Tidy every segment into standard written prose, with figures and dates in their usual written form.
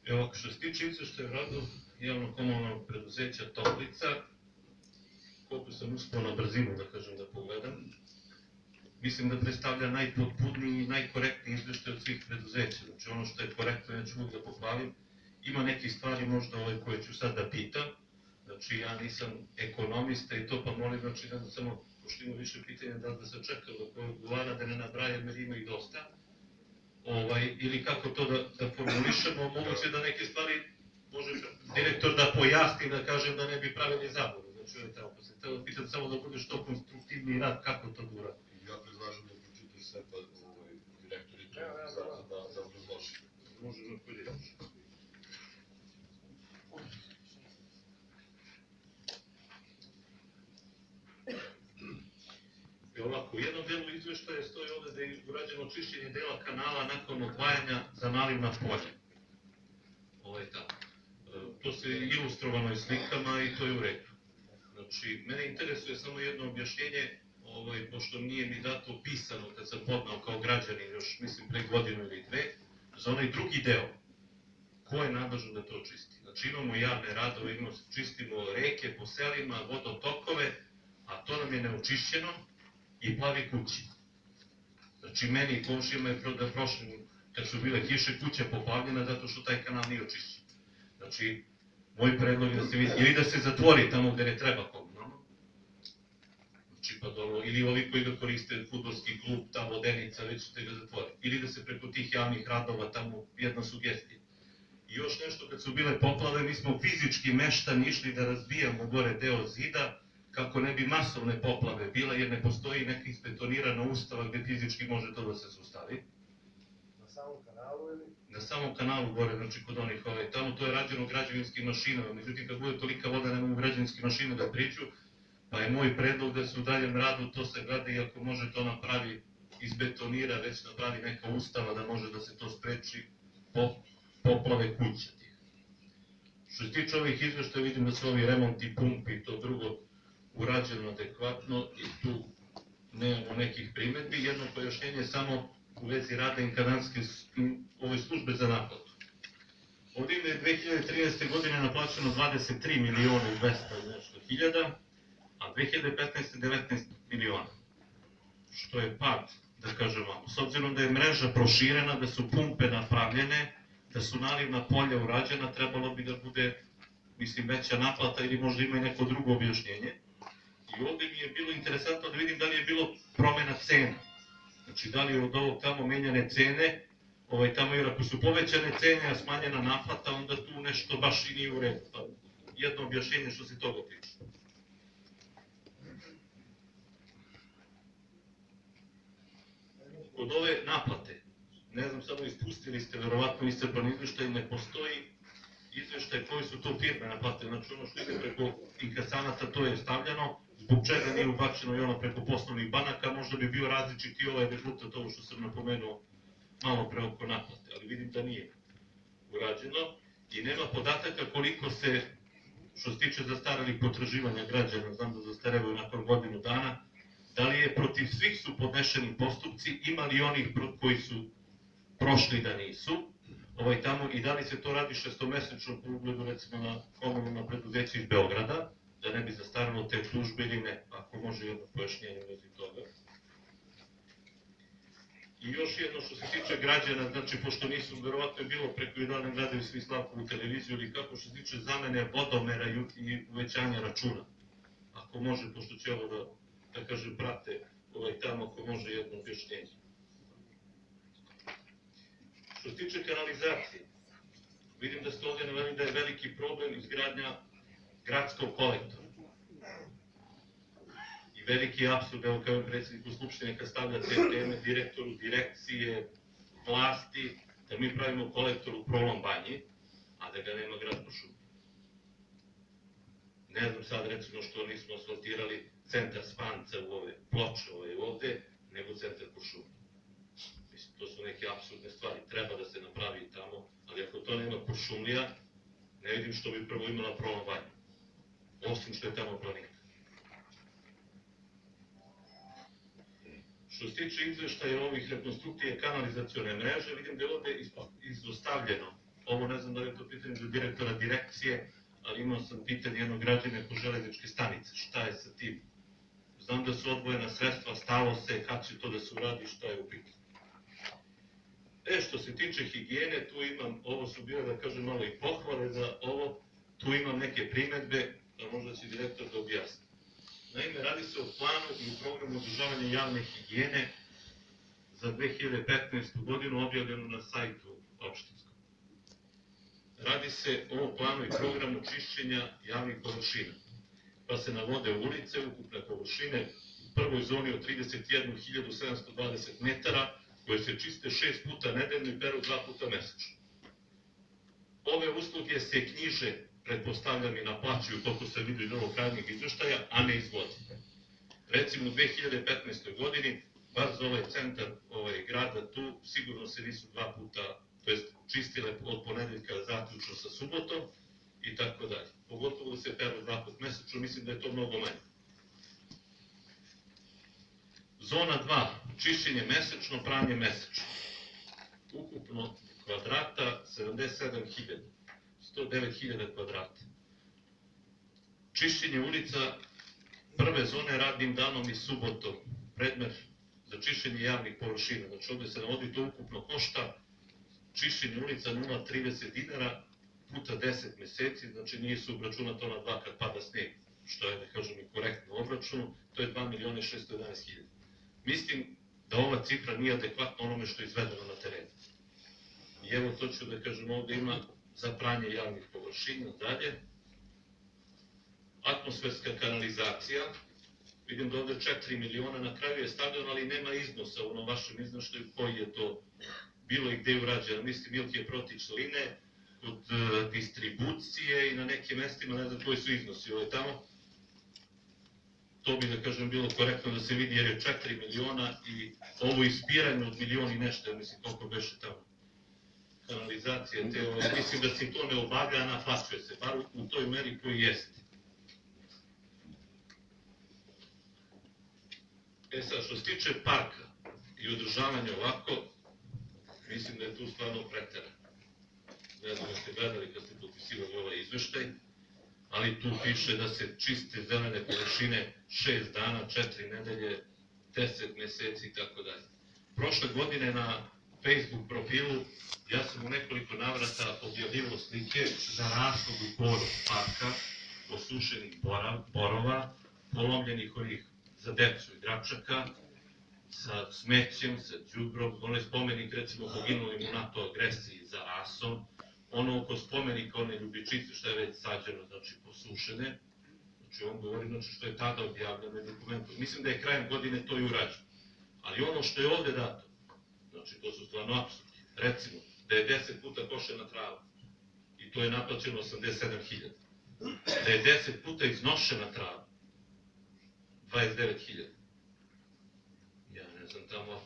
Evo, što se tiče izveštaja o radu javno-komunalnog preduzeća Toplica, koliko sam uspio na brzinu, da kažem, da pogledam, mislim da predstavlja najpotpuniji i najkorektniji izveštaj od svih preduzeća. Znači, ono što je korektno, ja ću uvijek da pohvalim. Ima neke stvari možda koje ću sad da pitam. Znači, ja nisam ekonomista i to, pa molim, znači, da samo, pošto ima više pitanja, da se čeka da koje odgovara, da ne nabrajem, jer ima i dosta. Ili kako to da formulišemo, moguće da neke stvari može direktor da pojasni, da kažem da ne bi pravili zabunu. Znači, ovo je tamo, pa se htio pitam samo da bude što konstruktivniji rad, kako to da uradi. Ja predlažem da pročite sve, pa direktori da obrazloži. Možemo podijeliti. Ovako, u jednom delu izveštaja stoji ovde da je urađeno čišćenje dela kanala nakon odvajanja za nalivna polja. Ovo je tako. To se ilustrovano i slikama i to je u redu. Znači, mene interesuje samo jedno objašnjenje, pošto nije mi dato pisano kad sam podnao kao građanin, još mislim pre godinu ili dve, za onaj drugi deo, ko je nadležan da to čisti? Znači, imamo javne radove, čistimo reke po selima, vodotokove, a to nam je neočišćeno i plavi kući. Znači, meni i komšijama je prošlo, kad su bile kiše, kuća poplavljena zato što taj kanal nije očišćen. Znači, moj predlog je da se vidi, ili da se zatvori tamo gde ne treba komunalno, znači pa dobro, ili ovi koji ga koriste, fudbalski klub, ta vodenica, već ćete ga zatvoriti, ili da se preko tih javnih radova tamo, jedna sugestija. I još nešto, kad su bile poplave, mi smo fizički meštani išli da razbijamo gore deo zida, kako ne bi masovne poplave bila, jer ne postoji neka isbetonirana ustava gde fizički može to da se sustavi. Na samom kanalu ili? Na samom kanalu gore, znači kod onih, tamo to je rađeno građevinskim mašinama, međutim kad bude tolika voda ne mogu građevinske mašine da priđu, pa je moj predlog da se u daljem radu to se gleda i ako može to napravi, izbetonira, već napravi neka ustava da može da se to spreči poplave kuća tih. Što se tiče ovih izveštaja, vidim da su ovi remonti pumpi i to drugo urađeno adekvatno i tu nemamo nekih primedbi. Jedno pojašnjenje samo u vezi rada inkadanske službe za naplatu. Ovdje je 2013. godine naplaćeno 23 miliona i 200 nešto hiljada, a 2015. 19 miliona. Što je pad, da kažem vam. S obzirom da je mreža proširena, da su pumpe napravljene, da su nalivna polja urađena, trebalo bi da bude, mislim, veća naplata ili možda ima i neko drugo objašnjenje. I ovdje mi je bilo interesantno da vidim da li je bilo promena cena. Znači, da li je od ovog tamo menjane cene, tamo jer ako su povećane cene, a smanjena naplata, onda tu nešto baš i nije u redu. Pa jedno objašnjenje što se toga tiče. Kod ove naplate, ne znam, samo ispustili ste, verovatno iscrpan izveštaj, ne postoji izveštaj koji su to firme naplatili. Znači, ono što ide preko inkasanata, to je stavljeno. Zbog čega nije ubačeno i ono preko poslovnih banaka, možda bi bio različit i ovaj rezultat, ovo što sam napomenuo malo pre oko naplate, ali vidim da nije urađeno i nema podataka koliko se, što se tiče zastarelih potraživanja građana, znam da zastarevaju nakon godinu dana, da li je protiv svih su podnešeni postupci, ima li onih koji su prošli da nisu, tamo, i da li se to radi šestomesečno po ugledu recimo na komunalno preduzeće iz Beograda, da ne bi zastaralo te tužbe ili ne, ako može jedno pojašnjenje u vezi toga. I još jedno što se tiče građana, znači pošto nisu, verovatno je bilo preko jedan gledaju svi Slavkovu televiziju ili kako što se tiče zamene vodomera i uvećanja računa. Ako može, pošto će ovo da kažem prate tamo, ako može jedno objašnjenje. Što se tiče kanalizacije, vidim da ste ovdje naveli da je veliki problem izgradnja gradskog kolektora. I veliki apsurd, evo kao predsjedniku Skupštine kad stavlja te teme direktoru direkcije, vlasti, da mi pravimo kolektor u Prolom banji, a da ga nema grad Kuršumlija. Ne znam sad recimo što nismo asfaltirali centar Spanca u ove ploče ovde, nego centar Kuršumlija. Mislim, to su neke apsurdne stvari, treba da se napravi i tamo, ali ako to nema Kuršumlija, ne vidim što bi prvo imala Prolom banju. Osim što je tamo planika. Što se tiče izveštaja ovih rekonstrukcije kanalizacione mreže, vidim da je ovde izostavljeno. Ovo ne znam da li je to pitanje za direktora direkcije, ali imao sam pitanje jednog građana po železničke stanice. Šta je sa tim? Znam da su odvojena sredstva, stalo se, kad će to da se uradi, šta je u pitanju. Što se tiče higijene, tu imam, ovo su bile, da kažem, malo i pohvale za ovo, tu imam neke primetbe, da možda će direktor da objasni. Naime, radi se o planu i u programu održavanja javne higijene za 2015. godinu objavljenu na sajtu opštinskom. Radi se o planu i programu čišćenja javnih površina, pa se navode ulice, ukupne površine u prvoj zoni od 31.720 metara, koje se čiste 6 puta nedeljno i peru 2 puta mesečno. Ove usluge se knjiže, pretpostavljam, i naplaćuju, koliko se vidi iz ovog krajnjeg izveštaja, a ne izvodi. Recimo u 2015. godini, bar za ovaj centar grada tu, sigurno se nisu 2 puta, to jest čistile od ponedeljka zaključno sa subotom i tako dalje. Pogotovo da se peru 2 puta mesečno, mislim da je to mnogo manje. Zona 2, čišćenje mesečno, pranje mesečno. Ukupno kvadrata 77.000, 109.000 kvadrata. Čišćenje ulica prve zone radnim danom i subotom, predmet za čišćenje javnih površina. Znači ovde se navodi to ukupno košta čišćenje ulica 0,30 dinara puta 10 meseci, znači nije se obračunato na 2 kad pada sneg, što je, da kažem, i korektno obračunu, to je 2.611.000. Mislim da ova cifra nije adekvatna onome što je izvedeno na terenu. I evo to ću da kažem, ovde ima za pranje javnih površina. Dalje, atmosferska kanalizacija, vidim da ovde 4 miliona, na kraju je stavljeno, ali nema iznosa u onom vašem iznoštaju koji je to bilo i gde je urađeno. Mislim, Milke Protić line, kod distribucije i na nekim mestima, ne znam koji su iznosi tamo. To bi, da kažem, bilo korektno da se vidi, jer je 4 miliona i ovo ispiranje od miliona i nešto, mislim koliko beše tamo. Kanalizacija, mislim da se to ne obavlja, a naplaćuje se, bar u toj meri koji jeste. Sad, što se tiče parka i održavanja ovako, mislim da je tu stvarno preterano. Ne znam da ste gledali kad ste potpisivali ovaj izveštaj, ali tu piše da se čiste zelene površine 6 dana, 4 nedelje, 10 meseci i tako dalje. Prošle godine na Facebook profilu ja sam u nekoliko navrata objavljivao slike za raslog u boru parka, osušenih borova, polomljenih ovih za decu igračaka, sa smećem, sa đubrom, onaj spomenik recimo poginulim u NATO agresiji za rasom, ono oko spomenika, one ljubičice što je već sađeno, znači posušene, znači on govori znači što je tada objavljeno dokumentu. Mislim da je krajem godine to i urađeno. Ali ono što je ovde dato, znači to su stvarno apsurdi. Recimo, da je 10 puta košena trava i to je naplaćeno 87.000. Da je 10 puta iznošena trava, 29.000. Ja ne znam tamo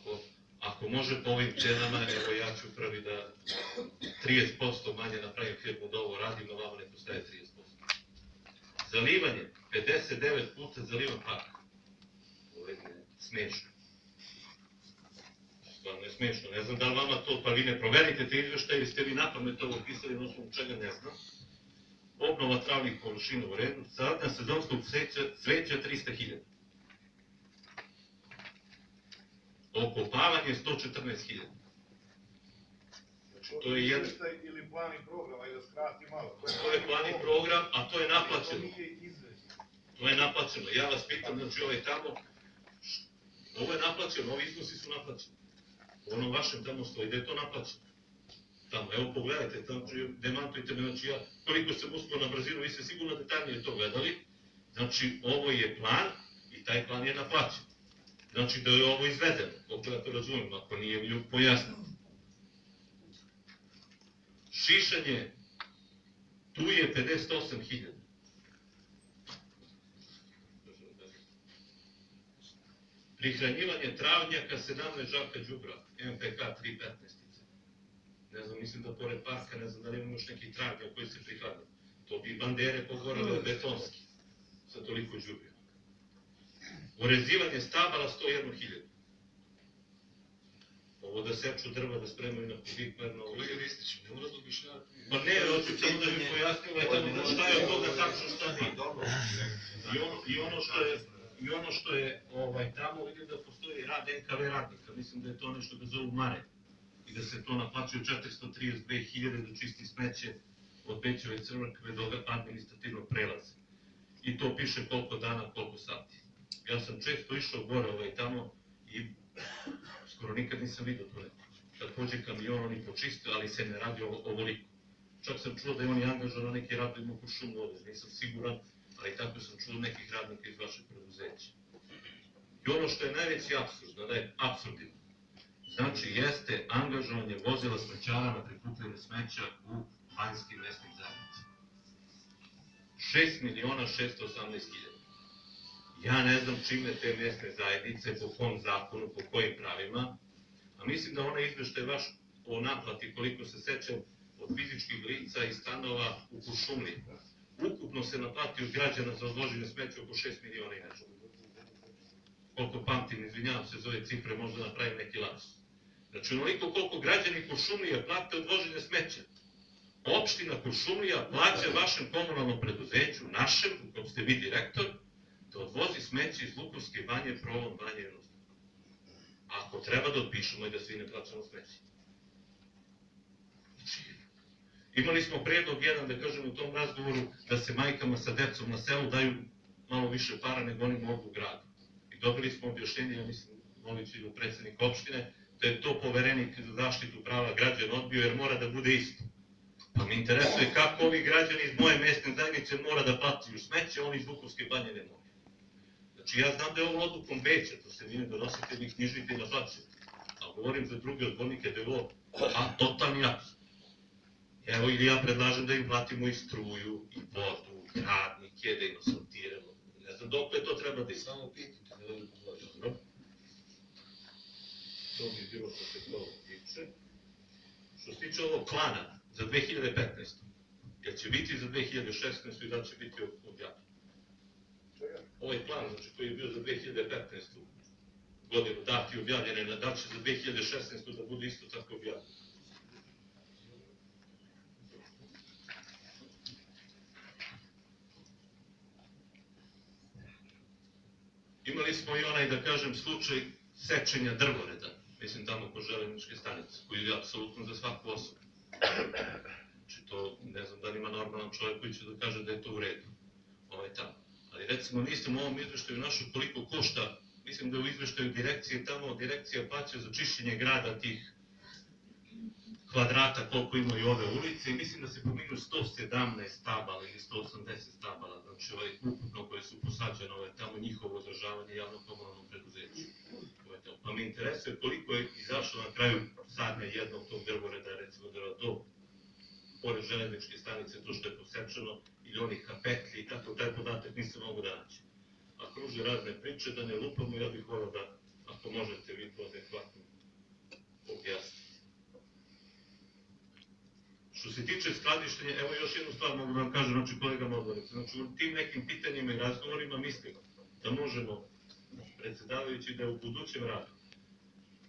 ako može po ovim cenama, evo ja ću prvi da 30% manje napravim firmu da ovo radim, a vama ne postaje 30%. Zalivanje, 59 puta zalivan park. Ovo je smešno. Stvarno je smešno. Ne znam da li vama to, pa vi ne proverite te izveštaje ili ste vi napamet ovo pisali, na osnovu čega ne znam. Obnova travnih površina u redu, sadnja sezonskog cveća 300.000. Okopavanje 114.000. Znači, to je jedan... Ili plan i program, ajde da skrati malo. To je plan i program, a to je naplaćeno. To je naplaćeno. Ja vas pitam, znači ovaj tamo, ovo je naplaćeno, ovi iznosi su naplaćeni. U onom vašem tamo stoji da je to naplaćeno. Tamo, evo pogledajte, demantujte me, znači ja, koliko sam uspio na brzinu, vi ste sigurno detaljnije to gledali. Znači, ovo je plan i taj plan je naplaćen. Znači da je ovo izvedeno, koliko ja to razumijem, ako nije mi pojasnilo. Šišanje, tu je 58.000. Prihranjivanje travnjaka 17 žarka đubra, MPK 3.15. Ne znam, mislim da pored parka, ne znam da li imamo još neki travnjak koji se prihranjaju. To bi bandere pogorale betonski, sa toliko đubrija. Urezivanje stabala 101.000. Ovo da seču drva, da spremaju na kubikmer, na ovo. Kolega Ristić, ne mora da objašnjavati. Pa ne, hoću samo da mi pojasnila tamo šta je od toga tačno šta nije. I ono što je tamo, vidim da postoji rad NKV radnika, mislim da je to nešto da zovu mare. I da se to naplaćuje 432.000 da čisti smeće od Pećove crkve do administrativnog prelaza. I to piše koliko dana, koliko sati. Ja sam često išao gore tamo i skoro nikad nisam vidio to neko. Kad pođe kamion, oni počiste, ali se ne radi ovoliko. Čak sam čuo da je oni angažovali neki radnik u Kuršumu ovdje, nisam siguran, ali tako sam čuo nekih radnika iz vašeg preduzeća. I ono što je najveći apsurd, da je absurdino, znači jeste angažovanje vozila smećara na prikupljanje smeća u banjskim mesnim zajednicama. 6.618.000. Ja ne znam čime te mesne zajednice, po kom zakonu, po kojim pravima, a mislim da onaj izveštaj vaš o naplati koliko se sećam od fizičkih lica i stanova u Kuršumliji. Ukupno se naplati od građana za odloženje smeća oko 6 miliona i nešto. Koliko pamtim, izvinjavam se za ove cifre, možda napravim neki laps. Znači, onoliko koliko građani Kuršumlija plate odloženje smeća. Opština Kuršumlija plaća vašem komunalnom preduzeću, našem, u kom ste vi direktor, da odvozi smeće iz Lukovske banje, Prolom banje i Rozda. Ako treba da otpišemo i da svi ne plaćamo smeće. Znači, imali smo predlog jedan, da kažem, u tom razgovoru, da se majkama sa decom na selu daju malo više para nego oni mogu u gradu. I dobili smo objašnjenje, ja mislim, molit ću predsjednik opštine, da je to poverenik za zaštitu prava građana odbio, jer mora da bude isto. Pa me interesuje kako ovi građani iz moje mesne zajednice mora da plaćaju smeće, oni iz Vukovske banje ne mogu. Znači, ja znam da je ovo odlukom veća, to se vi ne donosite, vi knjižite i naplaćujete. A govorim za druge odbornike da je ovo totalni apsurd. Evo, ili ja predlažem da im platimo i struju, i vodu, i radnike, da im asfaltiramo. Ne znam dokle to treba da im. Samo pitite da li podlažem. Dobro. To bi bilo što se to tiče. Što se tiče ovog plana za 2015. Jer će biti za 2016. i da će biti objavljen. Ovaj plan, znači, koji je bio za 2015. godinu dati objavljene, da će za 2016. da bude isto tako objavljen. Imali smo i onaj, da kažem, slučaj sečenja drvoreda, mislim tamo kod železničke stanice, koji je apsolutno za svaku osobu. Znači to, ne znam da li ima normalan čovjek koji će da kaže da je to u redu, tamo. Ali recimo nisam u ovom izveštaju našao koliko košta, mislim da je u izveštaju direkcije tamo, direkcija plaća za čišćenje grada tih kvadrata koliko imaju ove ulice i mislim da se pominju 117 stabala ili 180 stabala, znači ukupno koje su posađene tamo njihovo održavanje javnog komunalnog preduzeća. Pa me interesuje koliko je izašlo na kraju sadnja jednog tog drvoreda, recimo do pored železničke stanice, to što je posečeno, ili onih kapetlji i tako, taj podatak nisam mogu da naći. A kruže razne priče, da ne lupamo, ja bih volao da, ako možete vi to adekvatno objasniti. Što se tiče skladištenja, evo još jednu stvar mogu da vam kažem, znači kolega Modvanić, znači u tim nekim pitanjima i razgovorima mislim da možemo, predsjedavajući, da u budućem radu,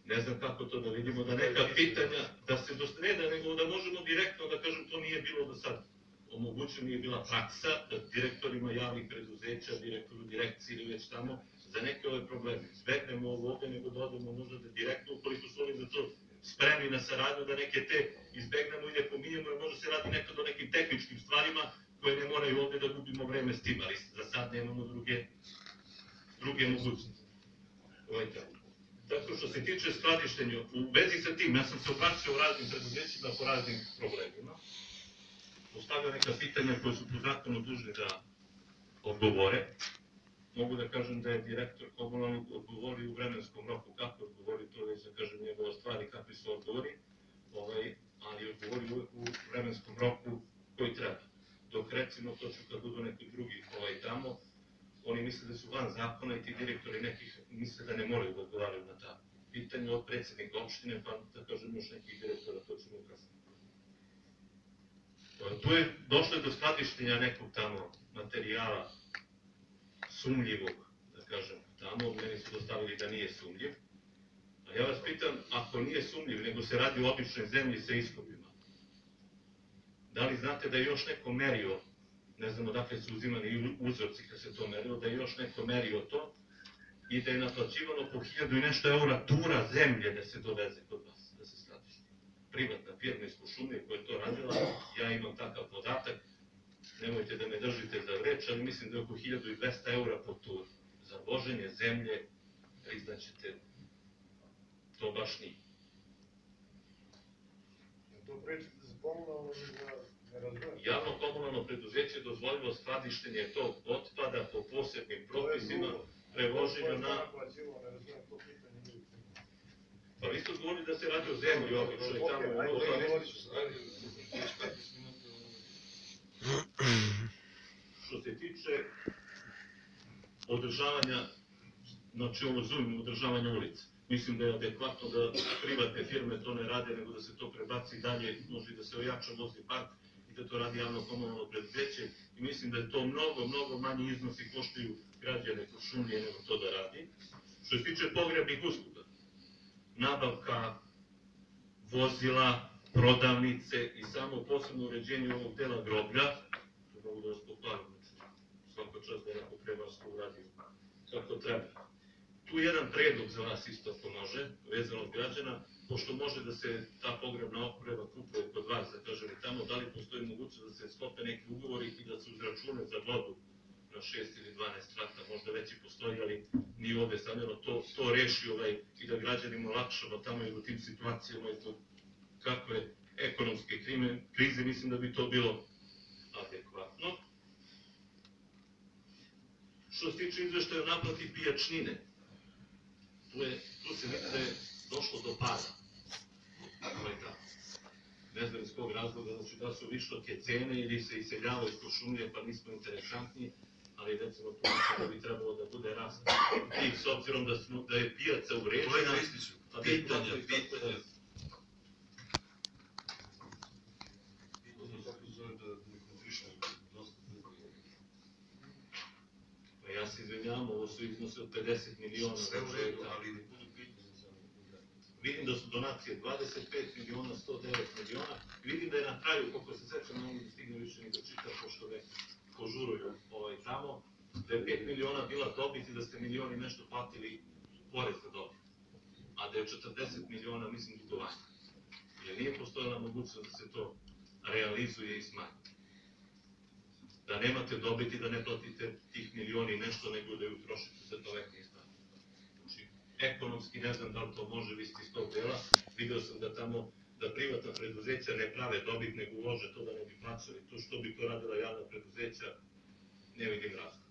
ne znam kako to da vidimo, da neka pitanja, da se ne, nego da možemo direktno da kažem, to nije bilo do sad omogućeno, nije bila praksa, da direktorima javnih preduzeća, direktoru direkcije ili već tamo, za neke ove probleme. Izbegnemo ovo ovdje, nego da odemo možda da direktno, ukoliko su oni za to spremni na saradnju, da neke te izbegnemo i ne pominjemo, jer možda se radi nekad o nekim tehničkim stvarima koje ne moraju ovdje da gubimo vreme s tim, ali za sad nemamo druge mogućnosti. Tako što se tiče skladištenja, u vezi sa tim, ja sam se obraćao u raznim preduzećima po raznim problemima, postavio neka pitanja koje su po zakonu dužni da odgovore. Mogu da kažem da je direktor komunalnog odgovori u vremenskom roku. Kako odgovori, to već da kažem njegova stvar i kakvi su odgovori, ali odgovori u vremenskom roku koji treba. Dok recimo, to ću kad budu neki drugi tamo, oni misle da su van zakona i ti direktori nekih misle da ne moraju da odgovaraju na ta pitanja od predsjednika opštine, pa da kažem još nekih direktora, to ćemo kasnije. Tu je došlo do skladištenja nekog tamo materijala sumnjivog, da kažem, tamo, meni su dostavili da nije sumnjiv, a A ja vas pitam, ako nije sumnjiv, nego se radi o običnoj zemlji sa iskopima, da li znate da je još neko merio, ne znam odakle su uzimani uzorci kad se to merilo, da je još neko merio to i da je naplaćivano po 1000 i nešto eura tura zemlje da se doveze kod vas, da se skladišti. Privatna firma iz Kuršumlije koja je to radila, ja imam takav podatak, nemojte da me držite za reč, ali mislim da je oko 1200 eura po turu. Za voženje zemlje, priznaćete, to baš nije. To pričate za komunalno ili za ne razumem? Javno komunalno preduzeće je dozvolilo skladištenje tog otpada po posebnim propisima, prevoženju na... Ne razumem to pitanje nije. Pa vi ste odgovorili da se radi o zemlji ovdje, što je tamo Ajde, ono... govorit ću. Što se tiče održavanja, znači ovo zovem održavanja ulica, mislim da je adekvatno da privatne firme to ne rade, nego da se to prebaci dalje, može da se ojača vozni park i da to radi javno komunalno preduzeće i mislim da je to mnogo manji iznosi koštaju građane Kuršumlije nego to da radi. Što se tiče pogrebnih usluga, nabavka vozila, prodavnice i samo posebno uređenje ovog dela groblja, to mogu da vas pohvalim, svako čas da je neko pre vas to uradio kako treba. Tu je jedan predlog za vas isto ako može, vezan od građana, pošto može da se ta pogrebna oprema kupuje kod vas, da kažem i tamo, da li postoji mogućnost da se sklope neki ugovori i da se uz račune za vodu na 6 ili 12 rata, možda već i postoji, ali nije ovde stavljeno, to reši i da građanima olakšava tamo i u tim situacijama i to kakve ekonomske krize, mislim da bi to bilo adekvatno. Što se tiče izveštaja o naplati pijačnine, tu se vidi da je došlo do pada. Ne znam iz kog razloga, znači da su visoke cene ili se iseljavaju iz Kuršumlije pa nismo interesantni, ali recimo tu mislim da bi trebalo da bude rast tih s obzirom da je pijaca uređena. Kolega Ristiću, pitanje. Ja se izvinjam, ovo su iznose od 50 miliona. Sve u redu, ali ne budu pitanje samo. Vidim da su donacije 25 miliona, 109 miliona. Vidim da je na kraju, koliko se sećam, ne mogu da stigne više ni da čitam, pošto me požuruju tamo, da je 5 miliona bila dobit i da ste milioni nešto platili porez za dobit. A da je 40 miliona, mislim, dugovanja. Jer nije postojala mogućnost da se to realizuje i smanji. Da nemate dobiti, da ne platite tih milioni nešto, nego da ju utrošite za toaletni stan. Znači, ekonomski ne znam da li to može biti iz tog dela. Vidio sam da tamo, da privatna preduzeća ne prave dobit, nego ulože to da ne bi plaćali. To što bi to radila javna preduzeća, ne vidim razlog.